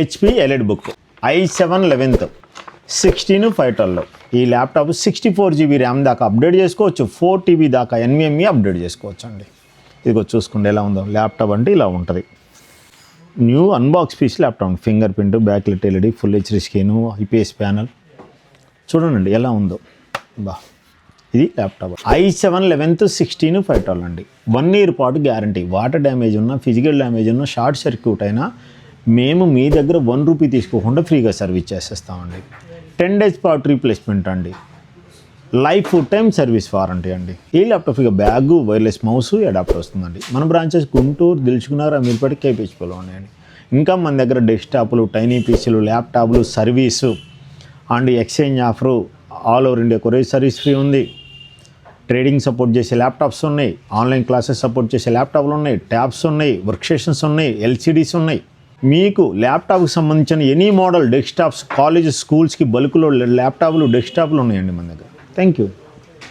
HP ఎలిడ్ book i7 11th 16 512 ఈ laptop 64 GB RAM దాకా update చేసుకోవచ్చు, 4 TB దాకా NVMe అప్డేట్ చేసుకోవచ్చు అండి. ఇదిగో చూసుకోండి ఎలా ఉందో ల్యాప్టాప్ అంటే ఇలా ఉంటుంది. New unbox piece laptop, finger print, backlit LED, full HD screen, IPS panel చూడండి ఎలా ఉందో. బా ఇది ల్యాప్టాప్ i7 11th 16 512 అండి. 1 year పాటు గ్యారంటీ. వాటర్ డ్యామేజ్ ఉన్నా, ఫిజికల్ డ్యామేజ్ ఉన్నా, షార్ట్ సర్క్యూట్ అయినా మేము మీ దగ్గర 1 రూపీ తీసుకోకుండా ఫ్రీగా సర్వీస్ చేసేస్తామండి. 10 days పాటు రీప్లేస్మెంట్ అండి. లైఫ్ టైం సర్వీస్ వారంటీ అండి. ఈ ల్యాప్టాప్ ఇక బ్యాగు, వైర్లెస్ మౌస్, అడాప్టర్ వస్తుందండి. మన బ్రాంచెస్ గుంటూరు, దిల్సుఖ్నగర్, అమీర్పేట, KPHPలో ఉన్నాయండి. ఇంకా మన దగ్గర డెస్క్టాప్లు, టైనీ పీసీలు, ల్యాప్టాప్లు, service and exchange offer, all over India courier service free ఉంది. ట్రేడింగ్ సపోర్ట్ చేసే ల్యాప్టాప్స్ ఉన్నాయి, ఆన్లైన్ క్లాసెస్ సపోర్ట్ చేసే ల్యాప్టాప్లు ఉన్నాయి, ట్యాబ్స్ ఉన్నాయి, వర్క్ స్టేషన్స్ ఉన్నాయి, LCDs ఉన్నాయి. మీకు ల్యాప్టాప్కి సంబంధించిన ఎనీ మోడల్ డెస్క్టాప్స్, కాలేజెస్, స్కూల్స్కి బల్క్లో ల్యాప్టాప్లు, డెస్క్టాప్లు ఉన్నాయండి మన దగ్గర. Thank you.